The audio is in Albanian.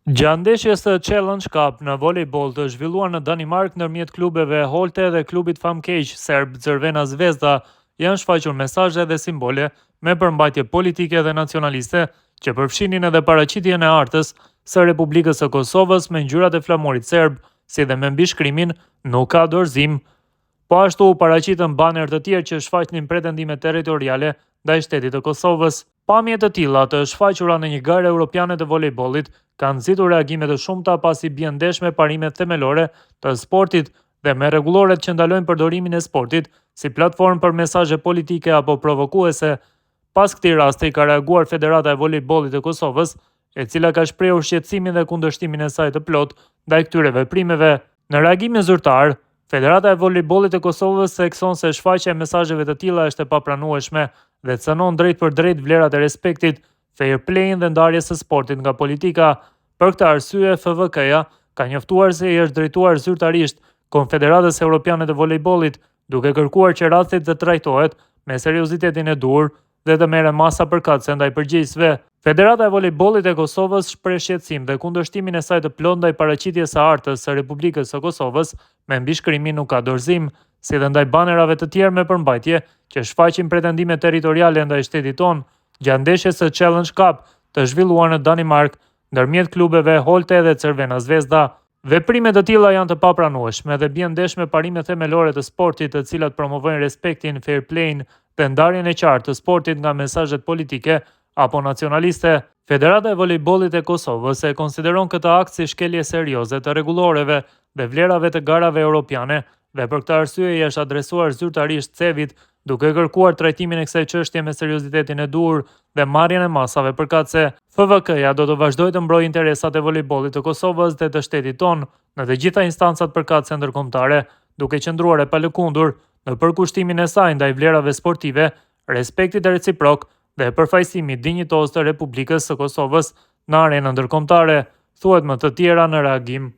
Gjatë ndeshjes së Challenge Cup në volejboll të zhvilluar në Danimark ndërmjet klubeve Holte dhe klubit famkeq serb Crvena Zvezda, janë shfaqur mesazhe dhe simbole me përmbajtje politike dhe nacionaliste që përfshinin edhe paraqitjen e artës së Republikës së Kosovës me ngjyrat e flamurit serb, si dhe me mbishkrimin "Nuk ka dorëzim". Po ashtu u paraqitën baner të tjerë që shfaqnin pretendime territoriale ndaj shtetit të Kosovës. Pamje të tilla të shfaqura në një garë europiane të volejbollit kanë nxitur reagime të shumta pasi bien ndesh me parimet themelore të sportit dhe me rregulloret që ndalojnë përdorimin e sportit si platformë për mesazhe politike apo provokuese. Pas këtij rasti ka reaguar Federata e Volejbollit e Kosovës, e cila ka shprehur shqetësimin dhe kundërshtimin e saj të plot ndaj këtyre veprimeve. Në reagimin zyrtar, Federata e Volejbollit e Kosovës thekson se shfaqja e mesazheve të tilla është e papranueshme dhe cënon drejt për drejt vlerat e respektit, fair play-in dhe ndarjes së sportit nga politika. Për këtë arsye, FVK-ja ka njoftuar se i është drejtuar zyrtarisht Konfederatës Evropiane të Volejbollit, duke kërkuar që rasti të trajtohet me seriozitetin e duhur dhe të merren masa përkatëse ndaj përgjegjësve. Federata e Volejbollit e Kosovës shpreh shqetësim dhe kundërshtimin e saj të plot ndaj paraqitjes së artës së Republikës së Kosovës me mbishkrimin "Nuk ka dorëzim", si dhe ndaj banerave të tjerë me përmbajtje që shfaqin pretendime territoriale ndaj shtetit tonë, gjatë ndeshjes së Challenge Cup të zhvilluar në Danimark ndërmjet klubeve Holte dhe Crvena Zvezda. Veprime të tilla janë të papranueshme dhe bien ndesh me parimet themelore të sportit, të cilat promovojnë respektin, fair play-in dhe ndarjen e qartë të sportit nga mesazhet politike apo nacionaliste. Federata e Volejbollit e Kosovës e konsideron këtë akt si shkelje serioze të rregulloreve dhe vlerave të garave europiane dhe për këtë arsye i është adresuar zyrtarisht CEV-it, duke kërkuar trajtimin e kësaj çështje me seriozitetin e duhur dhe marrjen e masave përkatëse. FVK-ja do të vazhdojë të mbrojë interesat e volejbollit të Kosovës dhe të shtetit tonë në të gjitha instancat përkatëse ndërkombëtare, duke qëndruar e palëkundur në përkushtimin e saj ndaj vlerave sportive, respektit reciprok dhe përfaqësimit dinjitoz të Republikës së Kosovës në arenën ndërkombëtare, thuhet më të tjera në reagim.